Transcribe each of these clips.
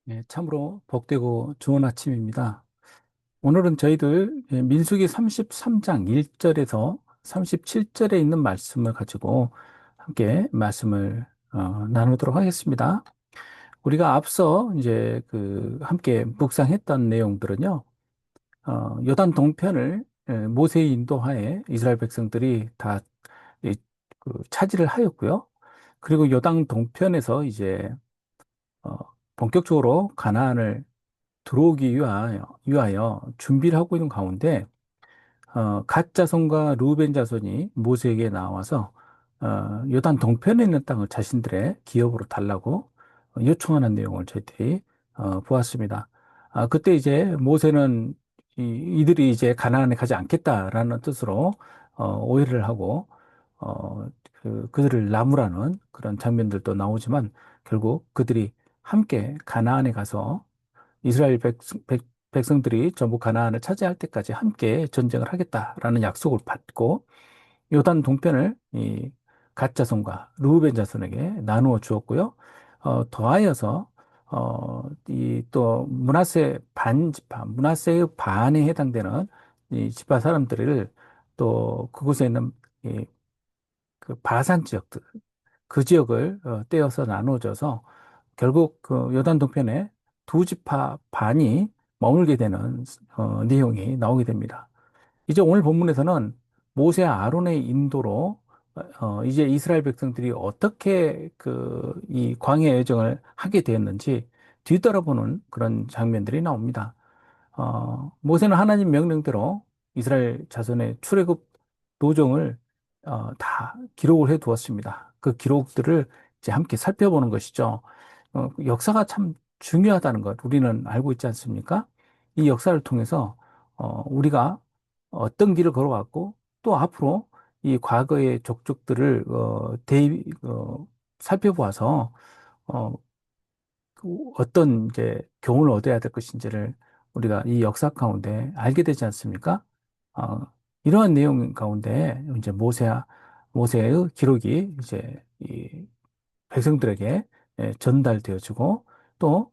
예, 참으로 복되고 좋은 아침입니다. 오늘은 저희들 민수기 33장 1절에서 37절에 있는 말씀을 가지고 함께 말씀을 나누도록 하겠습니다. 우리가 앞서 이제 함께 묵상했던 내용들은요, 요단 동편을 모세의 인도하에 이스라엘 백성들이 다 이, 차지를 하였고요. 그리고 요단 동편에서 이제 어, 본격적으로 가나안을 들어오기 위하여 준비를 하고 있는 가운데 갓 자손과 루벤 자손이 모세에게 나와서 요단 동편에 있는 땅을 자신들의 기업으로 달라고 요청하는 내용을 저희들이 보았습니다. 그때 이제 모세는 이들이 이제 가나안에 가지 않겠다라는 뜻으로 오해를 하고 그들을 나무라는 그런 장면들도 나오지만 결국 그들이 함께 가나안에 가서 이스라엘 백성들이 전부 가나안을 차지할 때까지 함께 전쟁을 하겠다라는 약속을 받고 요단 동편을 이 갓 자손과 르우벤 자손에게 나누어 주었고요. 더하여서 이 또 문하세 반 지파, 문하세의 반에 해당되는 이 지파 사람들을 또 그곳에 있는 그 바산 지역들, 그 지역을 떼어서 나누어져서 결국 그 요단 동편에 두 지파 반이 머물게 되는 내용이 나오게 됩니다. 이제 오늘 본문에서는 모세와 아론의 인도로 이제 이스라엘 백성들이 어떻게 이 광야 여정을 하게 되었는지 뒤돌아보는 그런 장면들이 나옵니다. 모세는 하나님 명령대로 이스라엘 자손의 출애굽 도정을 다 기록을 해 두었습니다. 그 기록들을 이제 함께 살펴보는 것이죠. 역사가 참 중요하다는 것 우리는 알고 있지 않습니까? 이 역사를 통해서 우리가 어떤 길을 걸어왔고 또 앞으로 이 과거의 족적들을 살펴보아서 어, 어떤 이제 교훈을 얻어야 될 것인지를 우리가 이 역사 가운데 알게 되지 않습니까? 어, 이러한 내용 가운데 이제 모세의 기록이 이제 이 백성들에게 전달되어지고 또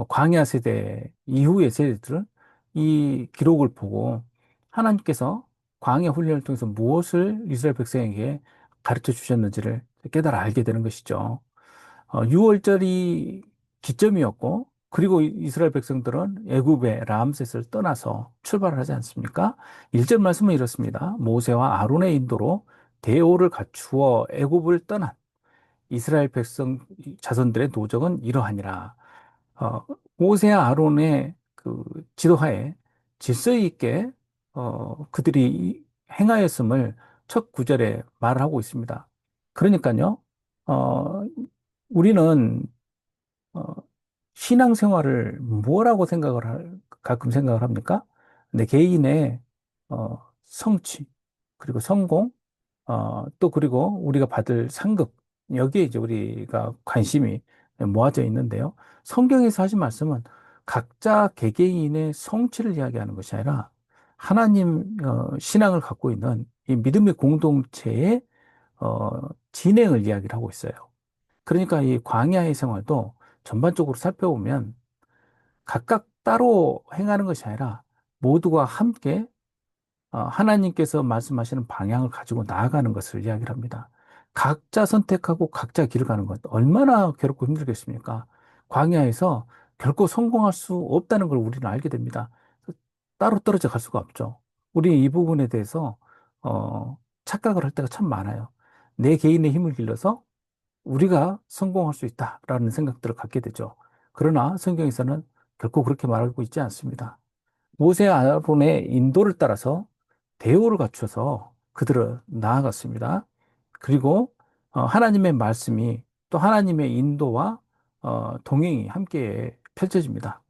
광야 세대 이후의 세대들은 이 기록을 보고 하나님께서 광야 훈련을 통해서 무엇을 이스라엘 백성에게 가르쳐 주셨는지를 깨달아 알게 되는 것이죠. 6월절이 기점이었고, 그리고 이스라엘 백성들은 애굽의 람셋을 떠나서 출발을 하지 않습니까? 1절 말씀은 이렇습니다. 모세와 아론의 인도로 대오를 갖추어 애굽을 떠난 이스라엘 백성 자손들의 노정은 이러하니라. 어, 모세와 아론의 그 지도하에 질서 있게 그들이 행하였음을 첫 구절에 말을 하고 있습니다. 그러니까요, 어, 우리는 어, 신앙생활을 뭐라고 가끔 생각을 합니까? 내 개인의 성취, 그리고 성공, 또 그리고 우리가 받을 상급, 여기에 이제 우리가 관심이 모아져 있는데요. 성경에서 하신 말씀은 각자 개개인의 성취를 이야기하는 것이 아니라 하나님 신앙을 갖고 있는 이 믿음의 공동체의 진행을 이야기를 하고 있어요. 그러니까 이 광야의 생활도 전반적으로 살펴보면 각각 따로 행하는 것이 아니라 모두가 함께 하나님께서 말씀하시는 방향을 가지고 나아가는 것을 이야기를 합니다. 각자 선택하고 각자 길을 가는 것 얼마나 괴롭고 힘들겠습니까? 광야에서 결코 성공할 수 없다는 걸 우리는 알게 됩니다. 따로 떨어져 갈 수가 없죠. 우리 이 부분에 대해서 착각을 할 때가 참 많아요. 내 개인의 힘을 길러서 우리가 성공할 수 있다라는 생각들을 갖게 되죠. 그러나 성경에서는 결코 그렇게 말하고 있지 않습니다. 모세 아론의 인도를 따라서 대우를 갖춰서 그들을 나아갔습니다. 그리고 하나님의 말씀이 또 하나님의 인도와 동행이 함께 펼쳐집니다.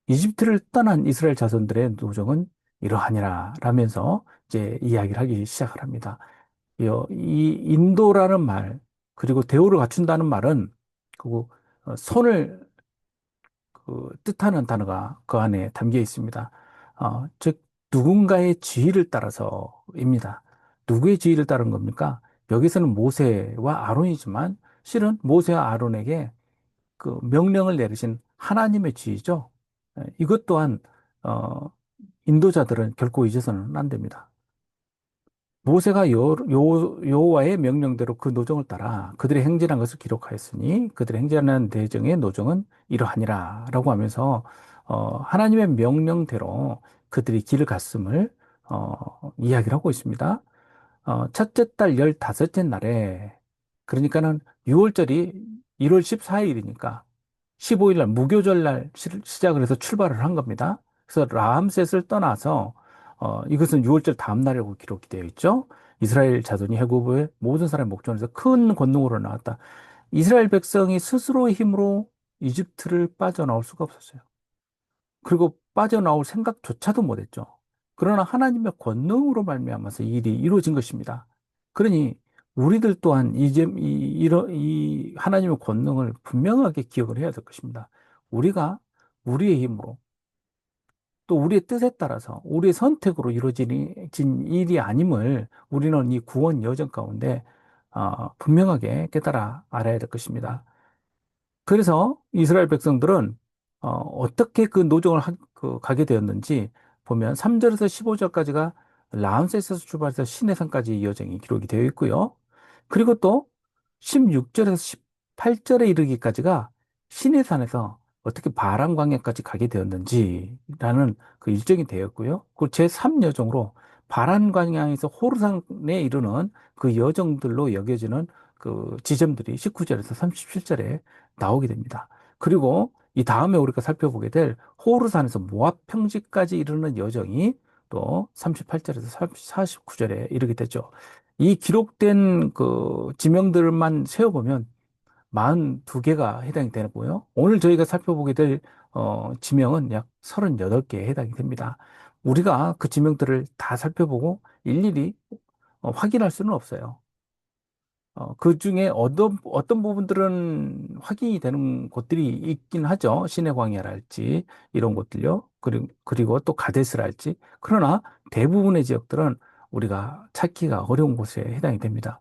이집트를 떠난 이스라엘 자손들의 노정은 이러하니라 라면서 이제 이야기를 하기 시작을 합니다. 이 인도라는 말, 그리고 대우를 갖춘다는 말은 그 손을 뜻하는 단어가 그 안에 담겨 있습니다. 즉, 누군가의 지위를 따라서입니다. 누구의 지위를 따른 겁니까? 여기서는 모세와 아론이지만 실은 모세와 아론에게 그 명령을 내리신 하나님의 지위죠. 이것 또한 어, 인도자들은 결코 잊어서는 안 됩니다. 모세가 여호와의 명령대로 그 노정을 따라 그들의 행진한 것을 기록하였으니 그들의 행진하는 대정의 노정은 이러하니라라고 하면서 하나님의 명령대로 그들이 길을 갔음을 이야기를 하고 있습니다. 첫째 달 15째 날에, 그러니까는 6월절이 1월 14일이니까 15일 날 무교절 날 시작을 해서 출발을 한 겁니다. 그래서 라암셋을 떠나서, 이것은 6월절 다음 날이라고 기록이 되어 있죠. 이스라엘 자손이 해고부의 모든 사람의 목전에서 큰 권능으로 나왔다. 이스라엘 백성이 스스로의 힘으로 이집트를 빠져나올 수가 없었어요. 그리고 빠져나올 생각조차도 못했죠. 그러나 하나님의 권능으로 말미암아서 이 일이 이루어진 것입니다. 그러니 우리들 또한 이 하나님의 권능을 분명하게 기억을 해야 될 것입니다. 우리가 우리의 힘으로 또 우리의 뜻에 따라서 우리의 선택으로 이루어진 일이 아님을 우리는 이 구원 여정 가운데 분명하게 깨달아 알아야 될 것입니다. 그래서 이스라엘 백성들은 떻게 그 노정을 가게 되었는지 보면 3절에서 15절까지가 라암셋에서 출발해서 시내산까지 이 여정이 기록이 되어 있고요. 그리고 또 16절에서 18절에 이르기까지가 시내산에서 어떻게 바람 광야까지 가게 되었는지라는 그 일정이 되었고요. 그 제3여정으로 바람 광야에서 호르산에 이르는 그 여정들로 여겨지는 그 지점들이 19절에서 37절에 나오게 됩니다. 그리고 이 다음에 우리가 살펴보게 될 호르산에서 모압 평지까지 이르는 여정이 또 38절에서 49절에 이르게 되죠. 이 기록된 그 지명들만 세어보면 42개가 해당이 되고요. 오늘 저희가 살펴보게 될 지명은 약 38개에 해당이 됩니다. 우리가 그 지명들을 다 살펴보고 일일이 확인할 수는 없어요. 그 중에 어떤 부분들은 확인이 되는 곳들이 있긴 하죠. 시내 광야랄지, 이런 곳들요. 그리고 또 가데스랄지. 그러나 대부분의 지역들은 우리가 찾기가 어려운 곳에 해당이 됩니다.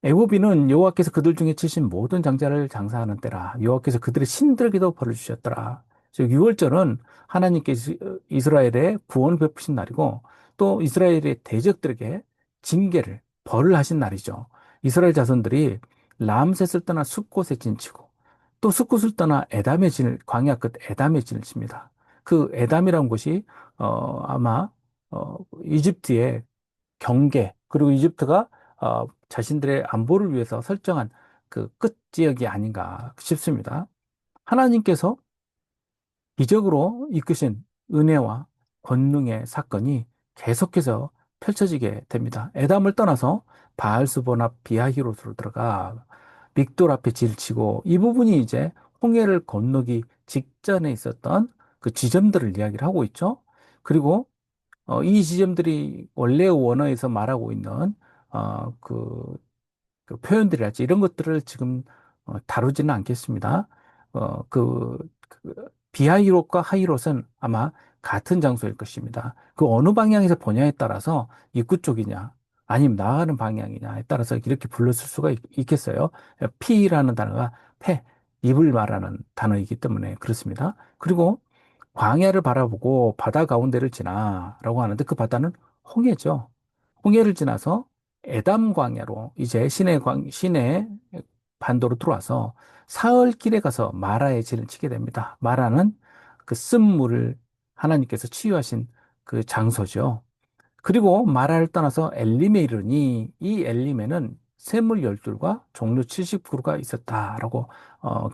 애굽인은 여호와께서 그들 중에 치신 모든 장자를 장사하는 때라. 여호와께서 그들의 신들에게도 벌을 주셨더라. 즉 6월절은 하나님께서 이스라엘의 구원을 베푸신 날이고 또 이스라엘의 대적들에게 징계를 벌을 하신 날이죠. 이스라엘 자손들이 람셋을 떠나 숫곳에 진치고 또 숫곳을 떠나 에담의 진을 광야 끝 에담의 진을 칩니다. 그 에담이라는 곳이 아마 이집트의 경계, 그리고 이집트가 자신들의 안보를 위해서 설정한 그 끝 지역이 아닌가 싶습니다. 하나님께서 기적으로 이끄신 은혜와 권능의 사건이 계속해서 펼쳐지게 됩니다. 에담을 떠나서 바알스본 앞 비하히롯으로 들어가 믹돌 앞에 질치고, 이 부분이 이제 홍해를 건너기 직전에 있었던 그 지점들을 이야기를 하고 있죠. 그리고 이 지점들이 원래 원어에서 말하고 있는 그 표현들이랄지 이런 것들을 지금 다루지는 않겠습니다. 그 비하이롯과 하이롯은 아마 같은 장소일 것입니다. 그 어느 방향에서 보냐에 따라서 입구 쪽이냐, 아니면 나가는 방향이냐에 따라서 이렇게 불렀을 수가 있겠어요. 피라는 단어가 입을 말하는 단어이기 때문에 그렇습니다. 그리고 광야를 바라보고 바다 가운데를 지나라고 하는데 그 바다는 홍해죠. 홍해를 지나서 에담 광야로 이제 시내 반도로 들어와서 사흘길에 가서 마라의 진을 치게 됩니다. 마라는 그 쓴물을 하나님께서 치유하신 그 장소죠. 그리고 마라를 떠나서 엘림에 이르니 이 엘림에는 샘물 12과 종류 70그루가 있었다라고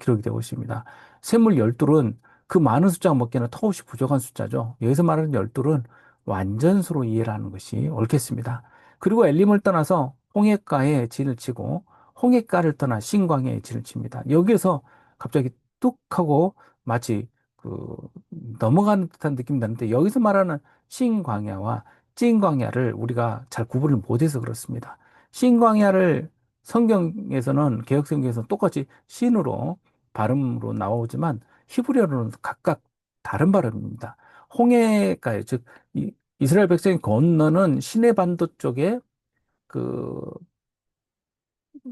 기록이 되고 있습니다. 샘물 12은 그 많은 숫자가 먹기에는 턱없이 부족한 숫자죠. 여기서 말하는 12은 완전수로 이해를 하는 것이 옳겠습니다. 그리고 엘림을 떠나서 홍해가에 진을 치고 홍해가를 떠나 신광야에 진을 칩니다. 여기에서 갑자기 뚝 하고 마치 그 넘어가는 듯한 느낌이 나는데, 여기서 말하는 신광야와 찐광야를 우리가 잘 구분을 못해서 그렇습니다. 신광야를 성경에서는, 개역성경에서는 똑같이 신으로 발음으로 나오지만 히브리어로는 각각 다른 발음입니다. 홍해가에, 즉 이스라엘 백성이 건너는 시내반도 쪽에 그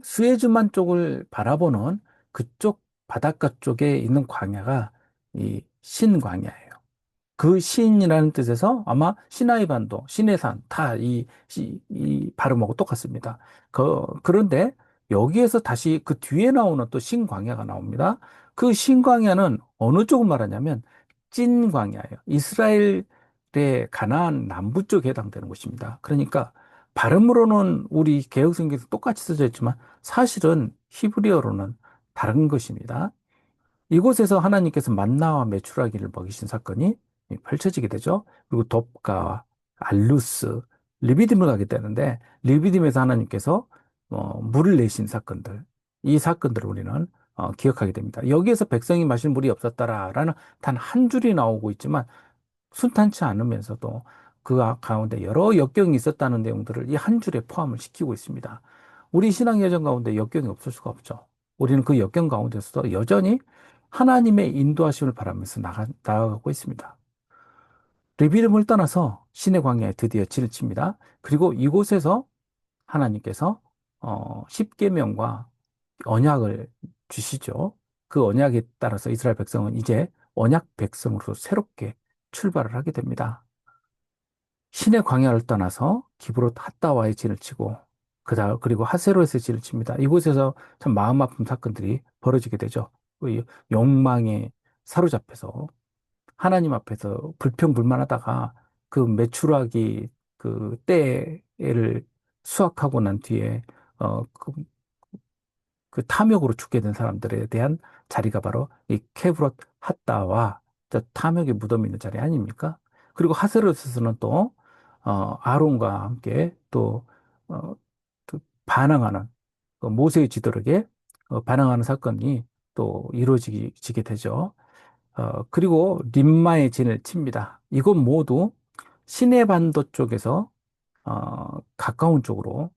스에즈만 쪽을 바라보는 그쪽 바닷가 쪽에 있는 광야가 이 신광야예요. 그 신이라는 뜻에서 아마 시나이 반도, 시내산 다 이 발음하고 똑같습니다. 그런데 여기에서 다시 그 뒤에 나오는 또 신광야가 나옵니다. 그 신광야는 어느 쪽을 말하냐면 찐광야예요. 이스라엘의 가나안 남부 쪽에 해당되는 곳입니다. 그러니까 발음으로는 우리 개혁성경에서 똑같이 써져 있지만 사실은 히브리어로는 다른 것입니다. 이곳에서 하나님께서 만나와 메추라기를 먹이신 사건이 펼쳐지게 되죠. 그리고 돕가, 알루스, 르비딤을 가게 되는데 르비딤에서 하나님께서 물을 내신 사건들, 이 사건들을 우리는 기억하게 됩니다. 여기에서 백성이 마실 물이 없었다라는 단 한 줄이 나오고 있지만 순탄치 않으면서도 그 가운데 여러 역경이 있었다는 내용들을 이 한 줄에 포함을 시키고 있습니다. 우리 신앙 여정 가운데 역경이 없을 수가 없죠. 우리는 그 역경 가운데서도 여전히 하나님의 인도하심을 바라면서 나아가고 있습니다. 르비딤을 떠나서 신의 광야에 드디어 진을 칩니다. 그리고 이곳에서 하나님께서 십계명과 언약을 주시죠. 그 언약에 따라서 이스라엘 백성은 이제 언약 백성으로 새롭게 출발을 하게 됩니다. 신의 광야를 떠나서 기브롯 핫다와의 진을 치고 그리고 하세로에서 진을 칩니다. 이곳에서 참 마음 아픈 사건들이 벌어지게 되죠. 그 욕망에 사로잡혀서 하나님 앞에서 불평불만하다가 그 메추라기 그 때를 수확하고 난 뒤에 그 탐욕으로 죽게 된 사람들에 대한 자리가 바로 이 케브롯 핫다와 저 탐욕의 무덤이 있는 자리 아닙니까? 그리고 하세로스는 또 아론과 함께 또, 또 반항하는 그 모세의 지도력에 반항하는 사건이 또 이루어지게 되죠. 그리고 림마의 진을 칩니다. 이곳 모두 시내반도 쪽에서 가까운 쪽으로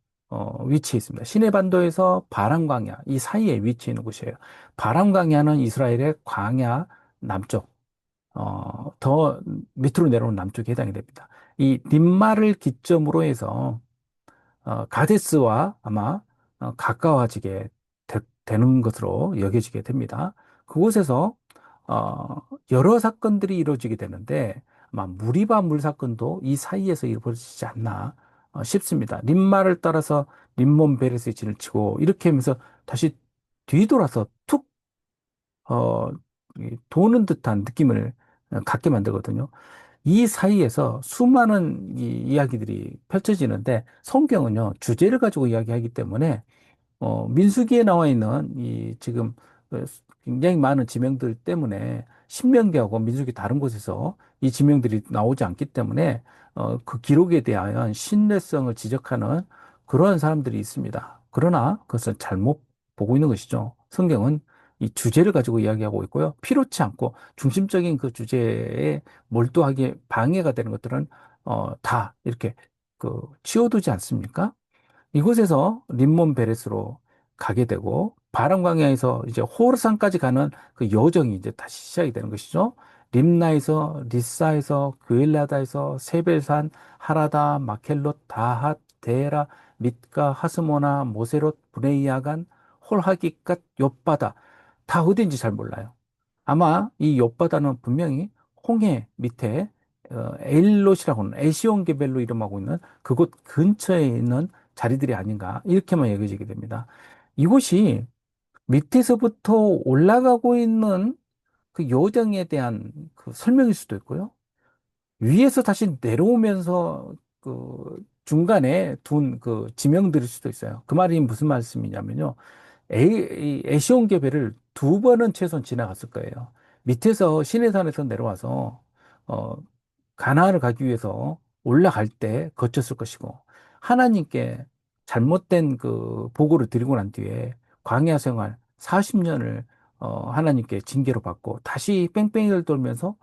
위치해 있습니다. 시내반도에서 바람광야 이 사이에 위치해 있는 곳이에요. 바람광야는 이스라엘의 광야 남쪽, 더 밑으로 내려오는 남쪽에 해당이 됩니다. 이 림마를 기점으로 해서 가데스와 아마 가까워지게 되는 것으로 여겨지게 됩니다. 그곳에서 여러 사건들이 이루어지게 되는데 아마 무리바 물 사건도 이 사이에서 이루어지지 않나 싶습니다. 림마를 따라서 림몬 베레스의 진을 치고 이렇게 하면서 다시 뒤돌아서 툭 도는 듯한 느낌을 갖게 만들거든요. 이 사이에서 수많은 이야기들이 펼쳐지는데 성경은요, 주제를 가지고 이야기하기 때문에 민수기에 나와 있는 이 지금 굉장히 많은 지명들 때문에 신명기하고 민수기 다른 곳에서 이 지명들이 나오지 않기 때문에 그 기록에 대한 신뢰성을 지적하는 그러한 사람들이 있습니다. 그러나 그것은 잘못 보고 있는 것이죠. 성경은 이 주제를 가지고 이야기하고 있고요. 필요치 않고 중심적인 그 주제에 몰두하기에 방해가 되는 것들은 다 이렇게 그 치워두지 않습니까? 이곳에서 림몬 베레스로 가게 되고 바람광야에서 이제 호르산까지 가는 그 여정이 이제 다시 시작이 되는 것이죠. 림나에서 리사에서 그엘라다에서 세벨산 하라다 마켈롯 다핫 데라 mit가 하스모나 모세롯 브네이아간 홀하기갓 욥바다 다 어딘지 잘 몰라요. 아마 이 욥바다는 분명히 홍해 밑에 에일롯이라고 하는 에시온 게벨로 이름하고 있는 그곳 근처에 있는 자리들이 아닌가 이렇게만 여겨지게 됩니다. 이곳이 밑에서부터 올라가고 있는 그 요정에 대한 그 설명일 수도 있고요. 위에서 다시 내려오면서 그 중간에 둔 그 지명들일 수도 있어요. 그 말이 무슨 말씀이냐면요. 이 에시온 계배를 두 번은 최소한 지나갔을 거예요. 밑에서 시내산에서 내려와서 어, 가나안을 가기 위해서 올라갈 때 거쳤을 것이고 하나님께 잘못된 그 보고를 드리고 난 뒤에 광야 생활 40년을 하나님께 징계로 받고 다시 뺑뺑이를 돌면서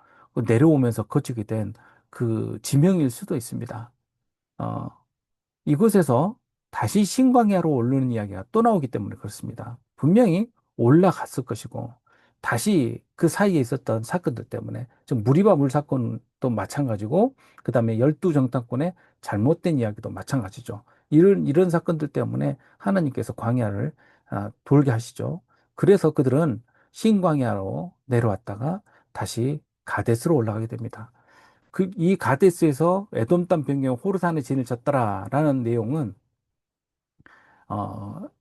내려오면서 거치게 된 그 지명일 수도 있습니다. 어, 이곳에서 다시 신광야로 오르는 이야기가 또 나오기 때문에 그렇습니다. 분명히 올라갔을 것이고, 다시 그 사이에 있었던 사건들 때문에, 지금 무리바 물 사건도 마찬가지고, 그 다음에 열두 정탐꾼의 잘못된 이야기도 마찬가지죠. 이런 사건들 때문에 하나님께서 광야를 돌게 하시죠. 그래서 그들은 신광야로 내려왔다가 다시 가데스로 올라가게 됩니다. 이 가데스에서 에돔 땅 변경 호르산에 진을 쳤더라라는 내용은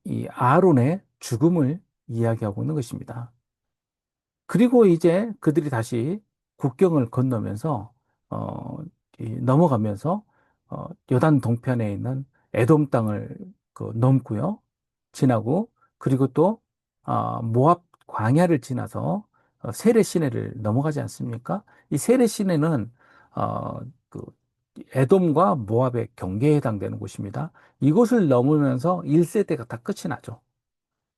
이 아론의 죽음을 이야기하고 있는 것입니다. 그리고 이제 그들이 다시 국경을 건너면서 어, 넘어가면서 요단 동편에 있는 에돔 땅을 넘고요. 지나고 그리고 또 모압 광야를 지나서 세례 시내를 넘어가지 않습니까? 이 세례 시내는 어, 그 에돔과 모압의 경계에 해당되는 곳입니다. 이곳을 넘으면서 1세대가 다 끝이 나죠.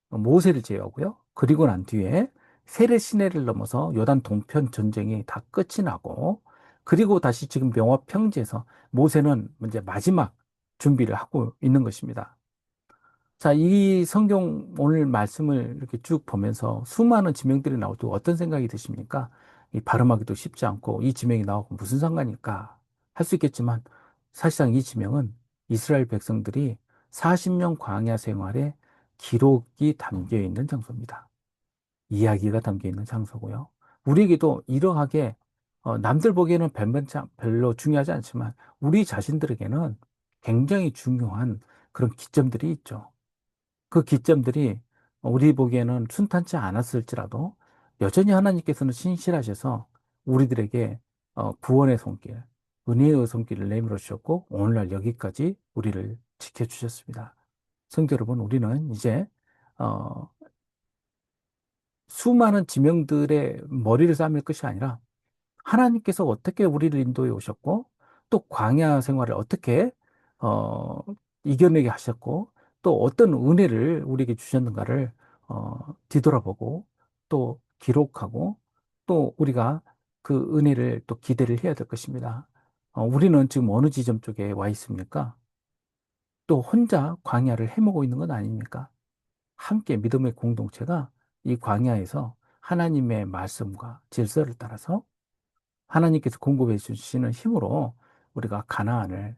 모세를 제외하고요. 그리고 난 뒤에 세례 시내를 넘어서 요단 동편 전쟁이 다 끝이 나고 그리고 다시 지금 명화 평지에서 모세는 이제 마지막 준비를 하고 있는 것입니다. 자, 이 성경 오늘 말씀을 이렇게 쭉 보면서 수많은 지명들이 나오도 어떤 생각이 드십니까? 이 발음하기도 쉽지 않고 이 지명이 나오고 무슨 상관일까 할 수 있겠지만 사실상 이 지명은 이스라엘 백성들이 40년 광야 생활에 기록이 담겨 있는 장소입니다. 이야기가 담겨 있는 장소고요. 우리에게도 이러하게 남들 보기에는 별로 중요하지 않지만 우리 자신들에게는 굉장히 중요한 그런 기점들이 있죠. 그 기점들이 우리 보기에는 순탄치 않았을지라도 여전히 하나님께서는 신실하셔서 우리들에게 구원의 손길, 은혜의 손길을 내밀어 주셨고 오늘날 여기까지 우리를 지켜주셨습니다. 성도 여러분, 우리는 이제 어, 수많은 지명들의 머리를 쌓을 것이 아니라 하나님께서 어떻게 우리를 인도해 오셨고 또 광야 생활을 어떻게 어, 이겨내게 하셨고 또 어떤 은혜를 우리에게 주셨는가를 뒤돌아보고 또 기록하고 또 우리가 그 은혜를 또 기대를 해야 될 것입니다. 우리는 지금 어느 지점 쪽에 와 있습니까? 또 혼자 광야를 헤매고 있는 건 아닙니까? 함께 믿음의 공동체가 이 광야에서 하나님의 말씀과 질서를 따라서 하나님께서 공급해 주시는 힘으로 우리가 가나안을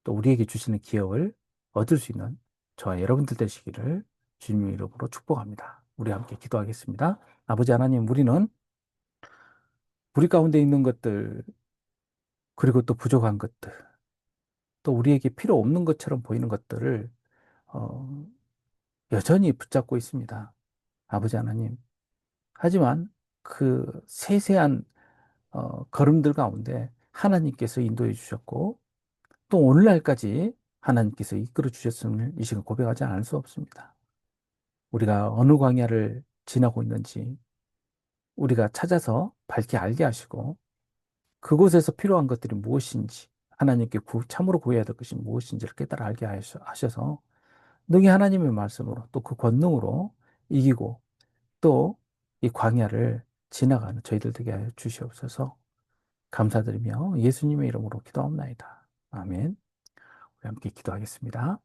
또 우리에게 주시는 기업을 얻을 수 있는 저와 여러분들 되시기를 주님의 이름으로 축복합니다. 우리 함께 기도하겠습니다. 아버지 하나님, 우리는 우리 가운데 있는 것들, 그리고 또 부족한 것들, 또 우리에게 필요 없는 것처럼 보이는 것들을 어, 여전히 붙잡고 있습니다. 아버지 하나님. 하지만 그 세세한 걸음들 가운데 하나님께서 인도해 주셨고 또 오늘날까지 하나님께서 이끌어 주셨음을 이 시간 고백하지 않을 수 없습니다. 우리가 어느 광야를 지나고 있는지 우리가 찾아서 밝게 알게 하시고 그곳에서 필요한 것들이 무엇인지 하나님께 참으로 구해야 될 것이 무엇인지를 깨달아 알게 하셔서 능히 하나님의 말씀으로 또 그 권능으로 이기고 또 이 광야를 지나가는 저희들 되게 하여 주시옵소서. 감사드리며 예수님의 이름으로 기도합나이다. 아멘. 우리 함께 기도하겠습니다.